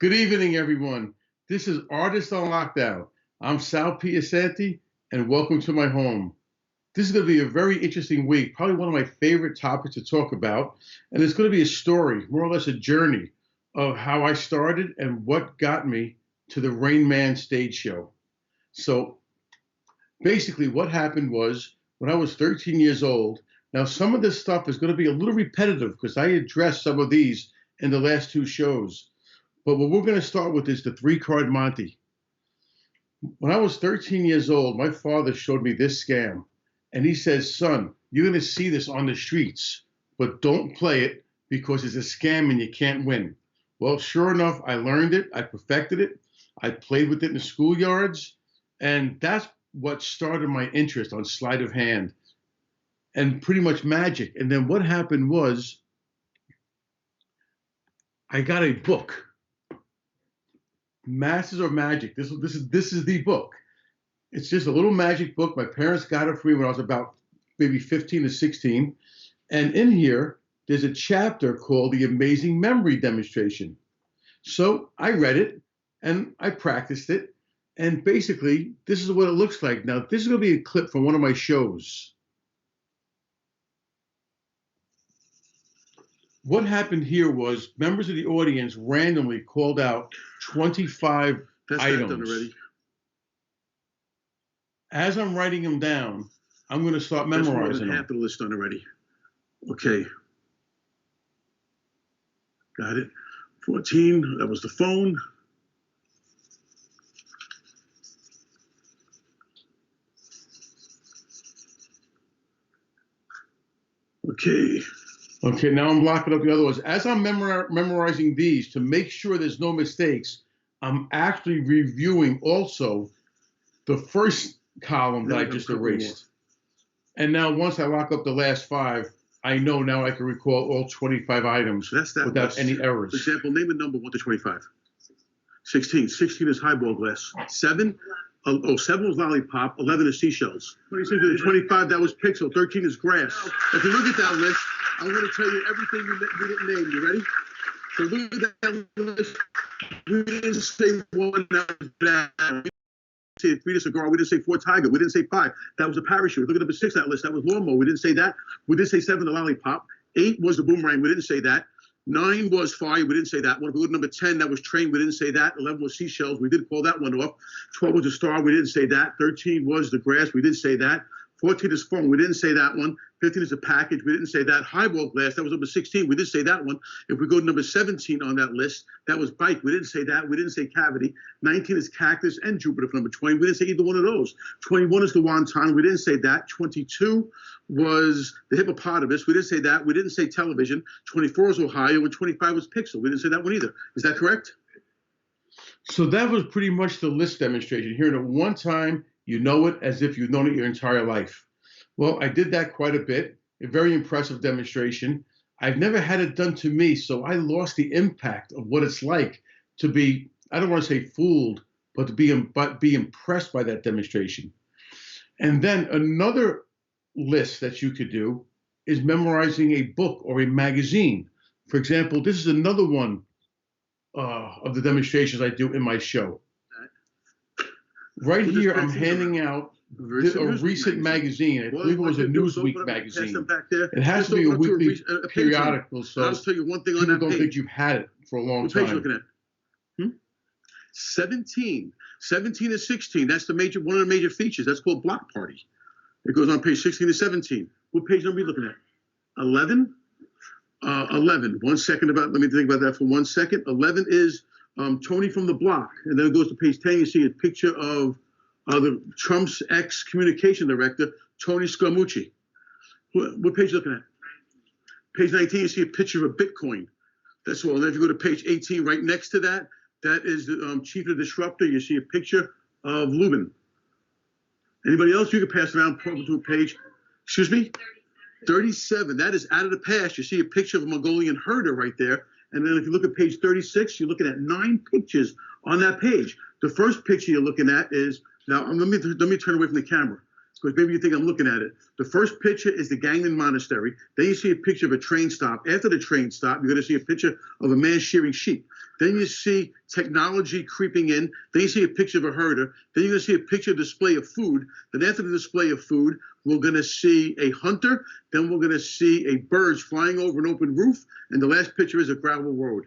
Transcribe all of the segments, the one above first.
Good evening, everyone. This is Artist on Lockdown. I'm Sal Piacente, and welcome to my home. This is going to be a very interesting week, probably one of my favorite topics to talk about. And it's going to be a story, more or less a journey of how I started and what got me to the Rain Man stage show. So basically, what happened was when I was 13 years old. Now, some of this stuff is going to be a little repetitive because I addressed some of these in the last two shows. But what we're going to start with is the Card Monte. When I was 13 years old, my father showed me this scam. And he says, son, you're going to see this on the streets, but don't play it because it's a scam and you can't win. Well, sure enough, I learned it. I perfected it. I played with it in the schoolyards. And that's what started my interest on sleight of hand and pretty much magic. And then what happened was I got a book. Masters of Magic. This is the book. It's just a little magic book. My parents got it for me when I was about maybe 15 to 16. And in here, there's a chapter called The Amazing Memory Demonstration. So I read it and I practiced it. And basically, this is what it looks like. Now, this is going to be a clip from one of my shows. What happened here was members of the audience randomly called out 25 items. Done already. As I'm writing them down, I'm going to start memorizing them. Half the list done already. Okay. Got it. 14, that was the phone. Okay. Okay, now I'm blocking up the other ones. As I'm memorizing these, to make sure there's no mistakes, I'm actually reviewing also the first column that I just erased. And now once I lock up the last 5, I know now I can recall all 25 items without any errors. For example, name a number 1 to 25. 16. 16 is highball glass. 7? 7 was lollipop. 11 is seashells. 25, that was pixel. 13 is grass. If you look at that list, I'm going to tell you everything you didn't name. You ready? So look at that list. We didn't say 1 that was bad. We didn't say 3 to cigar. We didn't say 4 tiger. We didn't say 5. That was a parachute. Look at number 6 on that list. That was lawnmower. We didn't say that. We didn't say 7 the lollipop. 8 was the boomerang. We didn't say that. 9 was fire. We didn't say that one. If we look at number 10, that was train. We didn't say that. 11 was seashells. We did call that one off. 12 was a star. We didn't say that. 13 was the grass. We didn't say that. 14 is phone. We didn't say that one. 15 is a package. We didn't say that. Highball glass. That was number 16. We didn't say that one. If we go to number 17 on that list, that was bike. We didn't say that. We didn't say cavity. 19 is cactus and Jupiter for number 20. We didn't say either one of those. 21 is the wonton. We didn't say that. 22 was the hippopotamus. We didn't say that. We didn't say television. 24 is Ohio. And 25 was pixel. We didn't say that one either. Is that correct? So that was pretty much the list demonstration. Hearing it one time, you know it as if you've known it your entire life. Well, I did that quite a bit. A very impressive demonstration. I've never had it done to me, so I lost the impact of what it's like to be, I don't want to say fooled, but to be impressed by that demonstration. And then another list that you could do is memorizing a book or a magazine. For example, this is another one of the demonstrations I do in my show. Right here, I'm handing out a recent magazine. I believe it was a Newsweek magazine. It has to be a weekly periodical, so I'll tell you one thing on people that don't page. think you've had it for a long What time. page are you looking at? 17. 17 is 16. That's one of the major features. That's called block party. It goes on page 16 to 17. What page are we looking at? 11? 11. 1 second let me think about that for 1 second. 11 is Tony from the block. And then it goes to page 10. You see a picture of the Trump's ex-communication director, Tony Scaramucci. What page are you looking at? Page 19, you see a picture of a Bitcoin. That's all. And then if you go to page 18, right next to that, that is the chief of the disruptor. You see a picture of Lubin. Anybody else? You can pass around to a page. Excuse me? 37. That is out of the past. You see a picture of a Mongolian herder right there. And then if you look at page 36, you're looking at 9 pictures on that page. The first picture you're looking at is, now let me turn away from the camera, because maybe you think I'm looking at it. The first picture is the Gangland Monastery. Then you see a picture of a train stop. After the train stop, you're going to see a picture of a man shearing sheep. Then you see technology creeping in. Then you see a picture of a herder. Then you're going to see a picture display of food. Then after the display of food, we're going to see a hunter. Then we're going to see a bird flying over an open roof. And the last picture is a gravel road.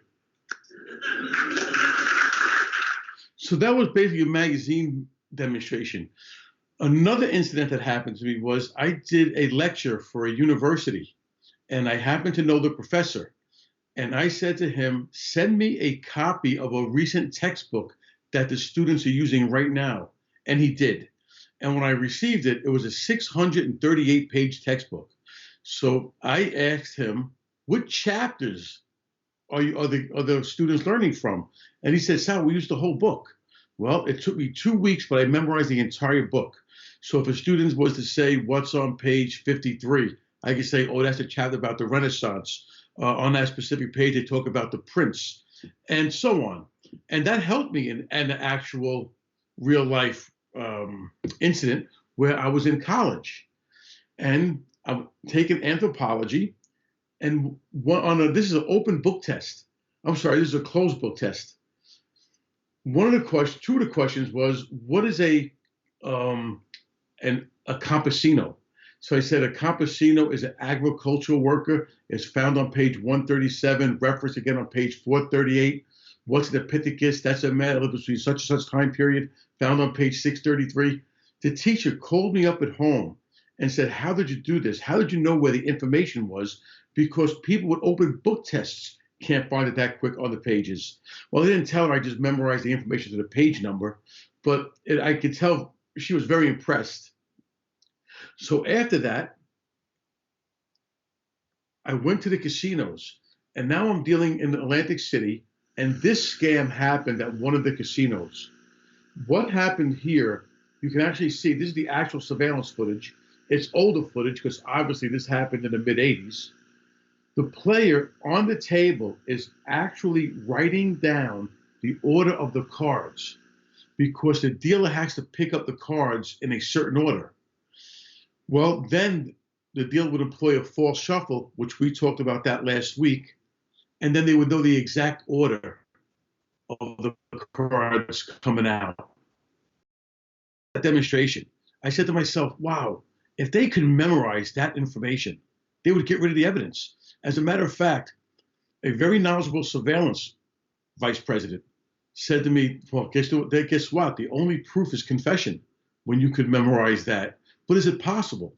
So that was basically a magazine demonstration. Another incident that happened to me was I did a lecture for a university, and I happened to know the professor. And I said to him, send me a copy of a recent textbook that the students are using right now. And he did. And when I received it, it was a 638-page textbook. So I asked him, what chapters are the students learning from? And he said, Sal, we used the whole book. Well, it took me 2 weeks, but I memorized the entire book. So if a student was to say, what's on page 53, I could say, oh, that's a chapter about the Renaissance. On that specific page, they talk about the prince, and so on. And that helped me in an actual real life incident where I was in college. And I've taken anthropology, and this is an open book test. I'm sorry, this is a closed book test. Two of the questions was, what is a campesino? So I said a campesino is an agricultural worker. It's found on page 137, referenced again on page 438. What's an epithecus? That's a man that lived between such and such time period, found on page 633. The teacher called me up at home and said, how did you do this? How did you know where the information was? Because people with open book tests can't find it that quick on the pages. Well, I didn't tell her I just memorized the information to the page number, but I could tell she was very impressed. So after that, I went to the casinos, and now I'm dealing in Atlantic City, and this scam happened at one of the casinos. What happened here, you can actually see, this is the actual surveillance footage. It's older footage because obviously this happened in the mid-'80s. The player on the table is actually writing down the order of the cards because the dealer has to pick up the cards in a certain order. Well, then the dealer would employ a false shuffle, which we talked about that last week, and then they would know the exact order of the cards coming out. That demonstration, I said to myself, wow, if they could memorize that information, they would get rid of the evidence. As a matter of fact, a very knowledgeable surveillance vice president said to me, well, guess what? The only proof is confession when you could memorize that. But is it possible?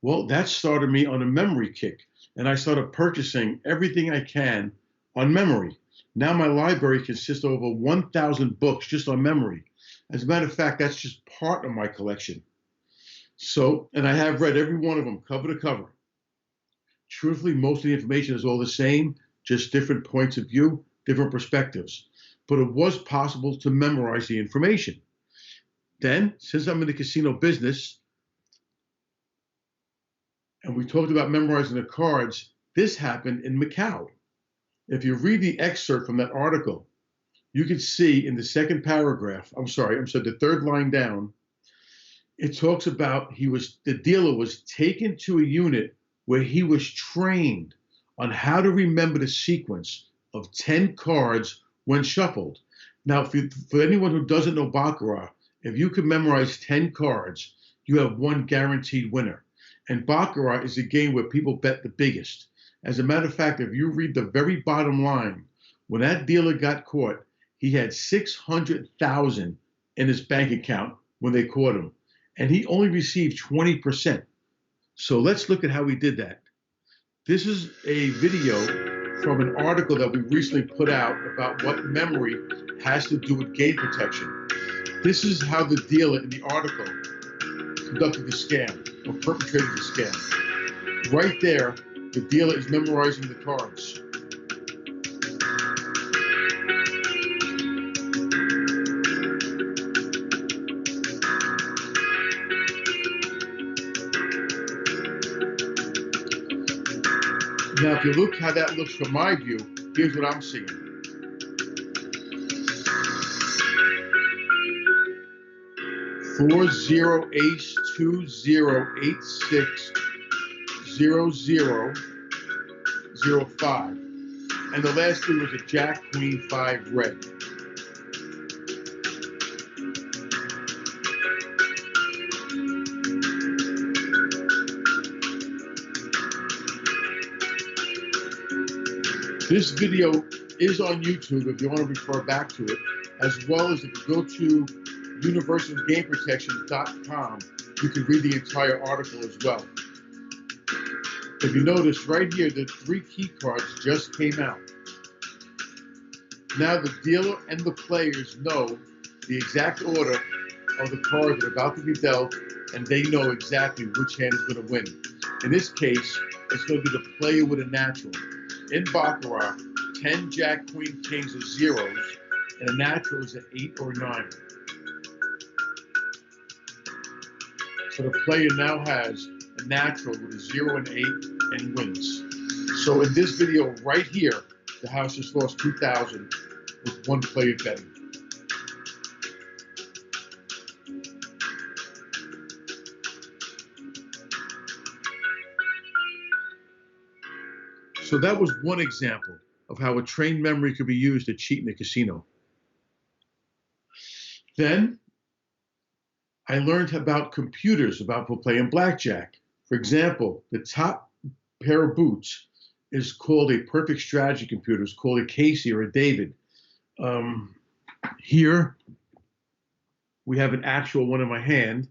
Well, that started me on a memory kick, and I started purchasing everything I can on memory. Now my library consists of over 1,000 books just on memory. As a matter of fact, that's just part of my collection. So, and I have read every one of them cover to cover. Truthfully, most of the information is all the same, just different points of view, different perspectives. But it was possible to memorize the information. Then, since I'm in the casino business, and we talked about memorizing the cards, this happened in Macau. If you read the excerpt from that article, you can see in the second paragraph, the third line down, it talks about the dealer was taken to a unit where he was trained on how to remember the sequence of 10 cards when shuffled. Now, for anyone who doesn't know Baccarat, if you can memorize 10 cards, you have one guaranteed winner. And Baccarat is a game where people bet the biggest. As a matter of fact, if you read the very bottom line, when that dealer got caught, he had $600,000 in his bank account when they caught him, and he only received 20%. So let's look at how he did that. This is a video from an article that we recently put out about what memory has to do with game protection. This is how the dealer in the article conducted the scam or perpetrated the scam. Right there, the dealer is memorizing the cards. Now, if you look how that looks from my view, here's what I'm seeing. Four-zero ace 20860005. And the last three was a Jack, Queen, 5, red. This video is on YouTube if you want to refer back to it, as well as if you go to universalgameprotection.com, you can read the entire article as well. If you notice right here, the 3 key cards just came out. Now the dealer and the players know the exact order of the cards that are about to be dealt, and they know exactly which hand is going to win. In this case, it's going to be the player with a natural. In Baccarat, 10 Jack, Queen, Kings are zeros, and a natural is an 8 or 9. So the player now has a natural with a 0 and 8 and wins. So in this video right here, the house just lost 2,000 with one player betting. So that was one example of how a trained memory could be used to cheat in a casino. Then I learned about computers, about playing blackjack. For example, the top pair of boots is called a perfect strategy computer. It's called a Casey or a David. Here we have an actual one in my hand.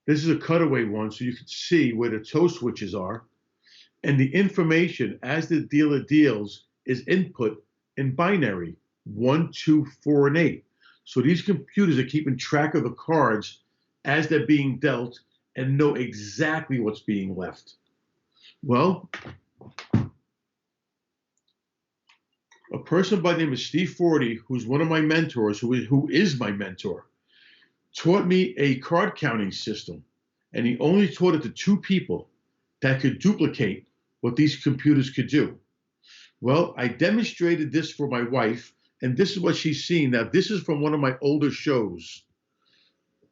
This is a cutaway one, so you can see where the toe switches are. And the information as the dealer deals is input in binary, 1, 2, 4, and 8. So these computers are keeping track of the cards as they're being dealt and know exactly what's being left. Well, a person by the name of Steve Forty, who's one of my mentors, who is my mentor, taught me a card counting system, and he only taught it to 2 people that could duplicate what these computers could do. Well, I demonstrated this for my wife, and this is what she's seen. Now, this is from one of my older shows.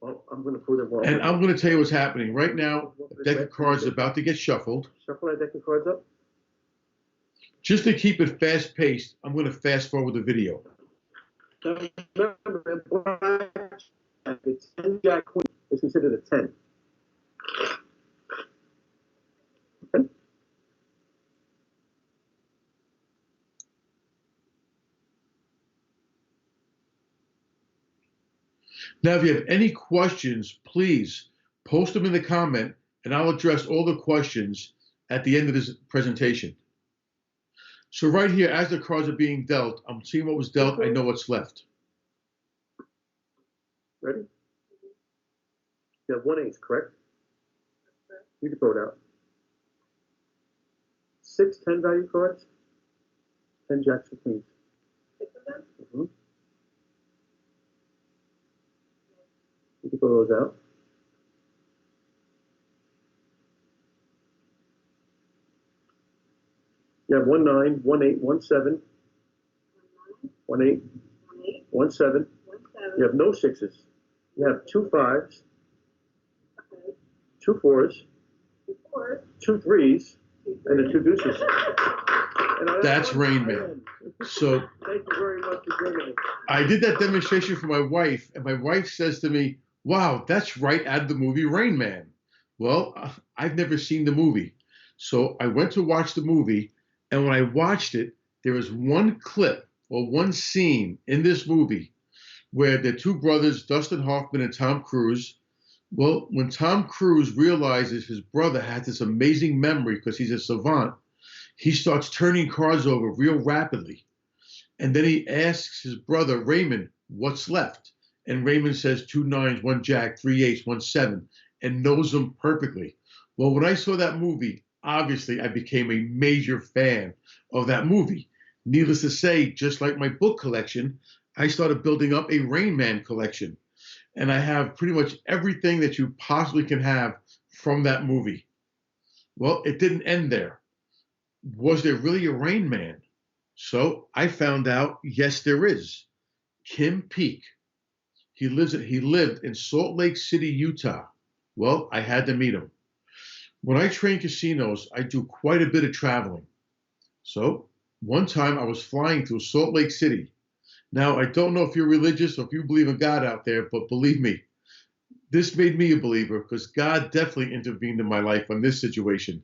Well, I'm going to put it on. And I'm going to tell you what's happening. Right now, a deck of cards is about to get shuffled. Shuffle that deck of cards up. Just to keep it fast-paced, I'm going to fast-forward the video. Remember, the 10 Jack Queen is considered a 10. Okay. Now, if you have any questions, please post them in the comment, and I'll address all the questions at the end of this presentation. So right here, as the cards are being dealt, I'm seeing what was dealt. I know what's left. Ready? You have 1 ace, correct? You can throw it out. 6 10 value cards. 10 jacks and queens. 6 of them? Mm-hmm. You can throw those out. You have 1 9, 1 8, 1 7, 1 8, 1 7. You have no 6s. You have 2 5s, Okay. 2 4s, 2 4s. 2 3s, and the 2 deuces. And That's Rain Man. So thank you very much for joining me. I did that demonstration for my wife, and my wife says to me, "Wow, that's right out of the movie Rain Man." Well, I've never seen the movie. So I went to watch the movie, and when I watched it, there was one clip or one scene in this movie where the 2 brothers, Dustin Hoffman and Tom Cruise, well, when Tom Cruise realizes his brother has this amazing memory because he's a savant, he starts turning cards over real rapidly. And then he asks his brother, Raymond, what's left? And Raymond says 2 9s, 1 jack, 3 8s, 1 7, and knows them perfectly. Well, when I saw that movie, obviously I became a major fan of that movie. Needless to say, just like my book collection, I started building up a Rain Man collection. And I have pretty much everything that you possibly can have from that movie. Well, it didn't end there. Was there really a Rain Man? So I found out, yes, there is. Kim Peek. He lived in Salt Lake City, Utah. Well, I had to meet him. When I train casinos, I do quite a bit of traveling. So One time I was flying through Salt Lake City. Now, I don't know if you're religious or if you believe in God out there, but believe me, this made me a believer because God definitely intervened in my life on this situation.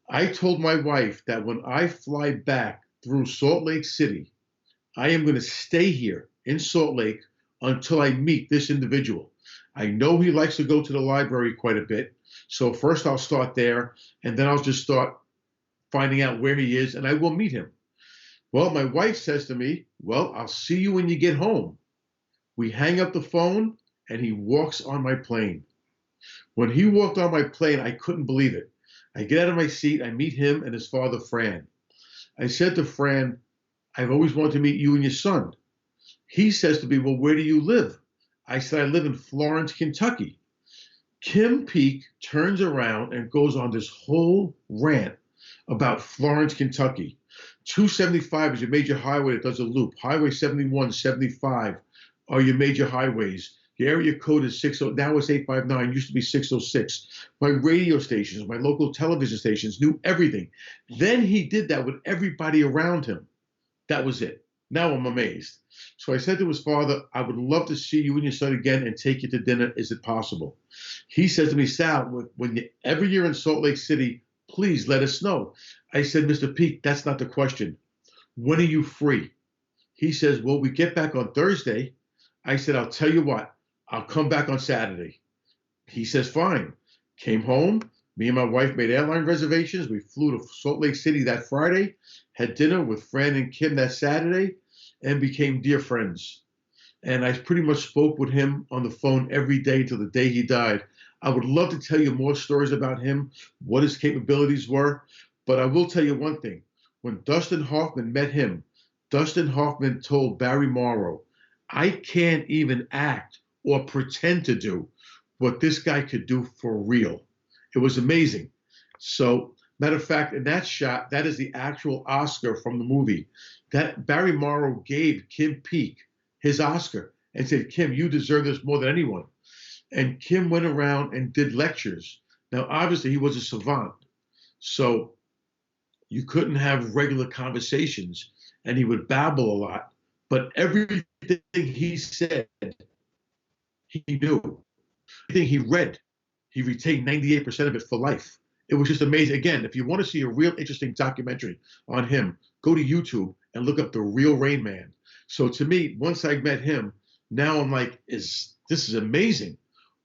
I told my wife that when I fly back through Salt Lake City, I am going to stay here in Salt Lake until I meet this individual. I know he likes to go to the library quite a bit. So first I'll start there and then I'll just start finding out where he is and I will meet him. Well, my wife says to me, well, I'll see you when you get home. We hang up the phone and he walks on my plane. When he walked on my plane, I couldn't believe it. I get out of my seat, I meet him and his father, Fran. I said to Fran, I've always wanted to meet you and your son. He says to me, well, where do you live? I said, I live in Florence, Kentucky. Kim Peek turns around and goes on this whole rant about Florence, Kentucky. 275 is your major highway that does a loop. Highway 71, 75 are your major highways. The area code is 60, now it's 859, used to be 606. My radio stations, my local television stations knew everything. Then he did that with everybody around him. That was it. Now I'm amazed. So I said to his father, I would love to see you and your son again and take you to dinner. Is it possible? He says to me, Sal, whenever you're in Salt Lake City, please let us know. I said, Mr. Peek, that's not the question. When are you free? He says, well, we get back on Thursday. I said, I'll tell you what, I'll come back on Saturday. He says, fine. Came home. Me and my wife made airline reservations. We flew to Salt Lake City that Friday, had dinner with Fran and Kim that Saturday, and became dear friends. And I pretty much spoke with him on the phone every day till the day he died. I would love to tell you more stories about him, what his capabilities were, but I will tell you one thing. When Dustin Hoffman met him, Dustin Hoffman told Barry Morrow, I can't even act or pretend to do what this guy could do for real. It was amazing. So, matter of fact, in that shot, that is the actual Oscar from the movie. That Barry Morrow gave Kim Peek his Oscar and said, Kim, you deserve this more than anyone. And Kim went around and did lectures. Now, obviously, he was a savant. So you couldn't have regular conversations, and he would babble a lot. But everything he said, he knew. Everything he read, he retained 98% of it for life. It was just amazing. Again, if you want to see a real interesting documentary on him, go to YouTube and look up The Real Rain Man. So to me, once I met him, now I'm like, this is amazing.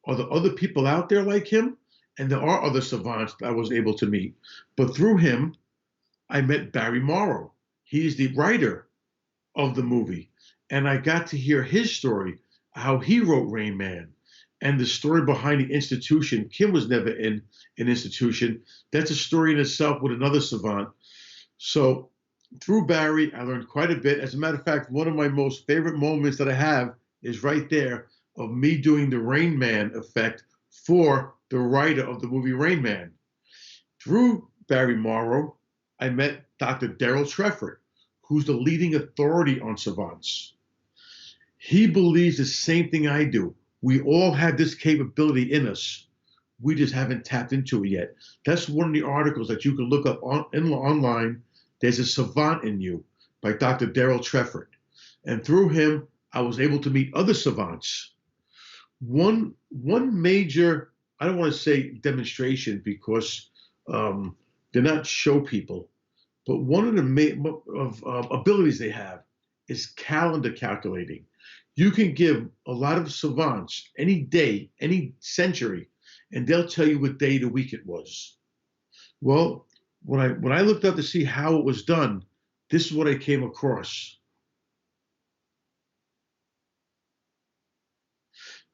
Are there other people out there like him? And there are other savants that I was able to meet. But through him, I met Barry Morrow. He's the writer of the movie. And I got to hear his story, how he wrote Rain Man, and the story behind the institution. Kim was never in an institution. That's a story in itself with another savant. So through Barry, I learned quite a bit. As a matter of fact, one of my most favorite moments that I have is right there of me doing the Rain Man effect for the writer of the movie Rain Man. Through Barry Morrow, I met Dr. Daryl Treffert, who's the leading authority on savants. He believes the same thing I do. We all have this capability in us. We just haven't tapped into it yet. That's one of the articles that you can look up online. There's a savant in you by Dr. Daryl Treffert. And through him, I was able to meet other savants. One major, I don't want to say demonstration because they're not show people, but one of the abilities they have is calendar calculating. You can give a lot of savants any day, any century, and they'll tell you what day of the week it was. Well, when I looked up to see how it was done, this is what I came across.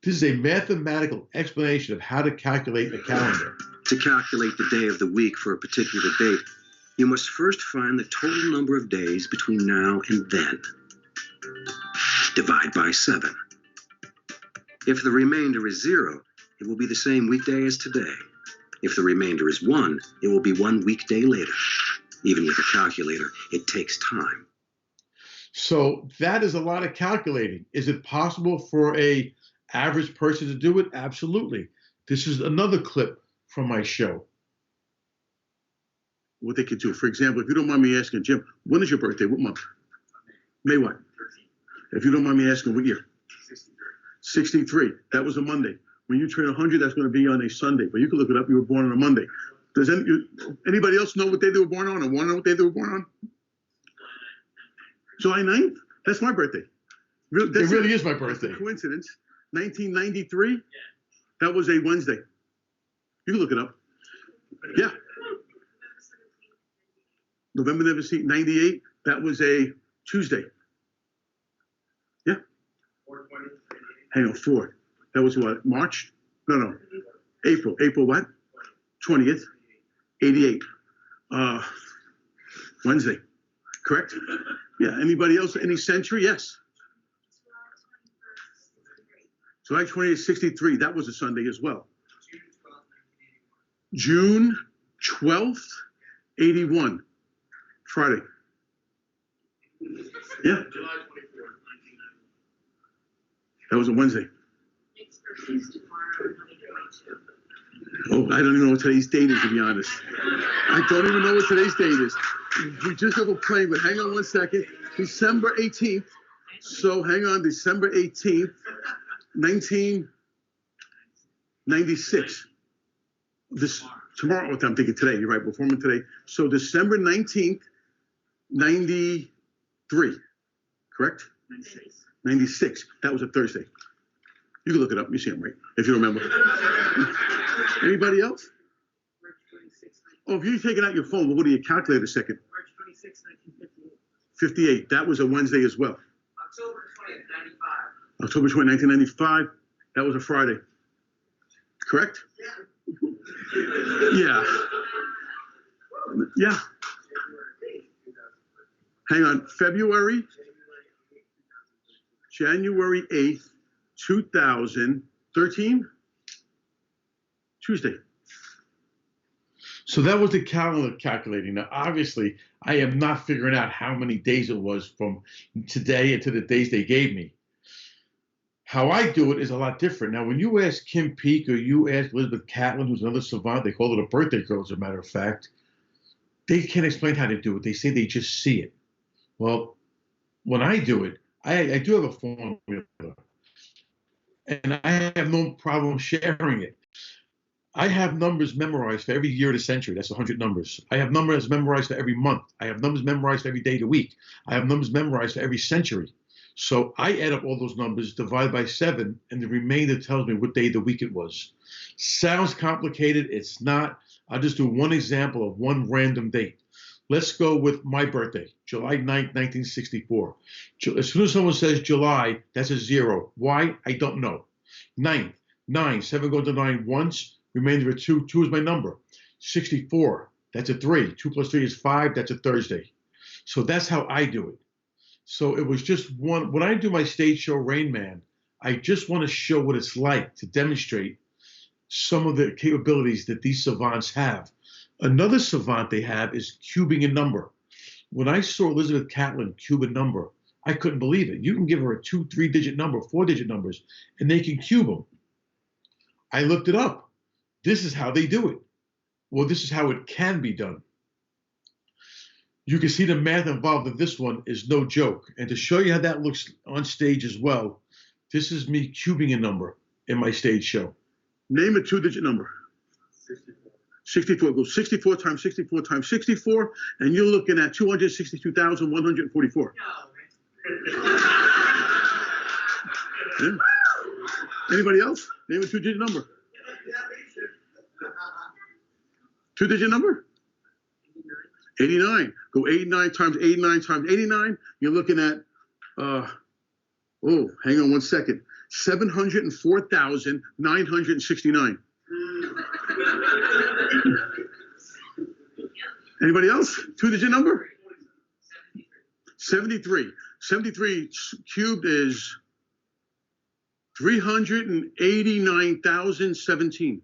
This is a mathematical explanation of how to calculate a calendar. To calculate the day of the week for a particular date, you must first find the total number of days between now and then. Divide by 7. If the remainder is 0, it will be the same weekday as today. If the remainder is 1, it will be 1 weekday later. Even with a calculator, it takes time. So that is a lot of calculating. Is it possible for an average person to do it? Absolutely. This is another clip from my show. what they could do. For example, if you don't mind me asking, Jim, when is your birthday? What month? May what? If you don't mind me asking, what year? 63. That was a Monday. When you turn 100, that's going to be on a Sunday. But you can look it up. You were born on a Monday. Does anybody else know what day they were born on, or want to know what day they were born on? July 9th? That's my birthday. It really is my birthday. Coincidence. 1993? That was a Wednesday. You can look it up. Yeah. November 17th, 98. That was a Tuesday. Yeah. Hang on, 4. That was what? March? No. April. April what? 20th. 88. Wednesday. Correct? Yeah. Anybody else? Any century? Yes. July 28th, 63. That was a Sunday as well. June 12th, 81. Friday. Yeah. That was a Wednesday. Oh, I don't even know what today's date is, to be honest. I don't even know what today's date is. We just have a plane, but hang on one second. December 18th. So hang on, December 18th, 1996. Tomorrow, I'm thinking today, you're right, we're forming today. So December 19th, 93, correct? 96. That was a Thursday. You can look it up. You see them, right? If you remember. Anybody else? Oh, if you're taking out your phone, well, what do you calculate a second? March 26, 1958. 58. That was a Wednesday as well. October 20th, 95. October 20, 1995. That was a Friday. Correct? Yeah. Yeah. Hang on. January 8th, 2013. Tuesday. So that was the calendar calculating. Now, obviously, I am not figuring out how many days it was from today into the days they gave me. How I do it is a lot different. Now, when you ask Kim Peek or you ask Elizabeth Catlin, who's another savant, they call it a birthday girl, as a matter of fact, they can't explain how to do it. They say they just see it. Well, when I do it, I do have a formula, and I have no problem sharing it. I have numbers memorized for every year of the century. That's 100 numbers. I have numbers memorized for every month. I have numbers memorized for every day of the week. I have numbers memorized for every century. So I add up all those numbers, divide by 7, and the remainder tells me what day of the week it was. Sounds complicated. It's not. I'll just do one example of one random date. Let's go with my birthday, July 9th, 1964. As soon as someone says July, that's a 0. Why? I don't know. 9th, 9, 7 goes to 9 once. Remainder of 2, 2 is my number. 64, that's a 3. 2 plus 3 is 5, that's a Thursday. So that's how I do it. So it was just one. When I do my stage show, Rain Man, I just want to show what it's like to demonstrate some of the capabilities that these savants have. Another savant they have is cubing a number. When I saw Elizabeth Catlin cube a number, I couldn't believe it. You can give her a 2, 3-digit number, 4-digit numbers, and they can cube them. I looked it up. This is how they do it. Well, this is how it can be done. You can see the math involved in this one is no joke. And to show you how that looks on stage as well, this is me cubing a number in my stage show. Name a 2-digit number. 64. Go 64 times 64 times 64, and you're looking at 262,144. Yeah. Anybody else? Name a 2-digit number. 2-digit number? 89. Go 89 times 89 times 89. You're looking at, hang on one second. 704,969. Anybody else? 2-digit number? 73. 73 cubed is 389,017.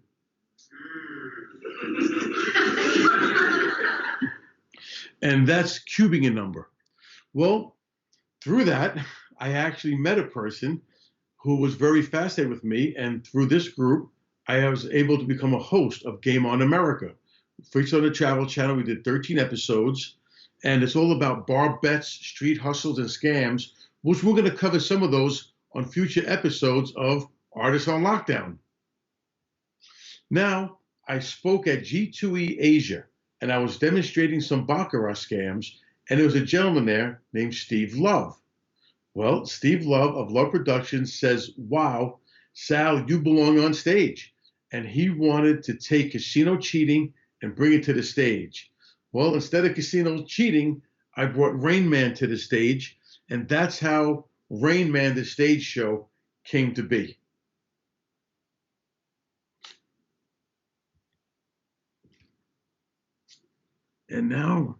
And that's cubing a number. Well, through that, I actually met a person who was very fascinated with me. And through this group, I was able to become a host of Game On America, Freaks on the Travel Channel. We did 13 episodes, and it's all about bar bets, street hustles, and scams, which we're going to cover some of those on future episodes of Artists on Lockdown. Now, I spoke at G2E Asia, and I was demonstrating some Baccarat scams, and there was a gentleman there named Steve Love. Well, Steve Love of Love Productions says, wow, Sal, you belong on stage. And he wanted to take casino cheating and bring it to the stage. Well, instead of casino cheating, I brought Rain Man to the stage, and that's how Rain Man, the stage show, came to be. And now,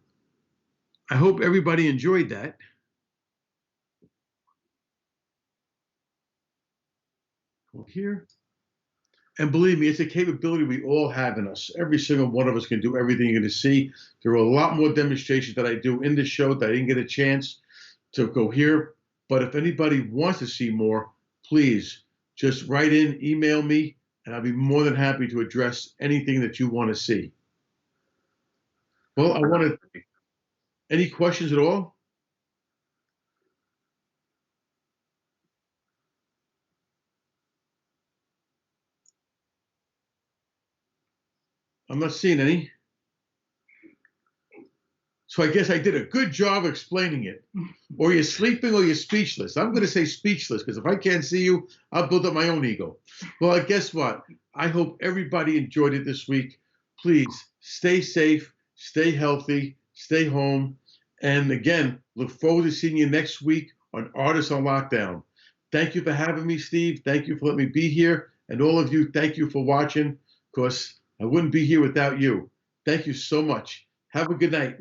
I hope everybody enjoyed that. Go here. And believe me, it's a capability we all have in us. Every single one of us can do everything you're going to see. There are a lot more demonstrations that I do in the show that I didn't get a chance to go here. But if anybody wants to see more, please just write in, email me, and I'll be more than happy to address anything that you want to see. Well, I want to, any questions at all? I'm not seeing any. So I guess I did a good job explaining it. Or you're sleeping or you're speechless. I'm going to say speechless because if I can't see you, I'll build up my own ego. Well, guess what? I hope everybody enjoyed it this week. Please stay safe, stay healthy, stay home. And again, look forward to seeing you next week on Artists on Lockdown. Thank you for having me, Steve. Thank you for letting me be here. And all of you, thank you for watching, because I wouldn't be here without you. Thank you so much. Have a good night.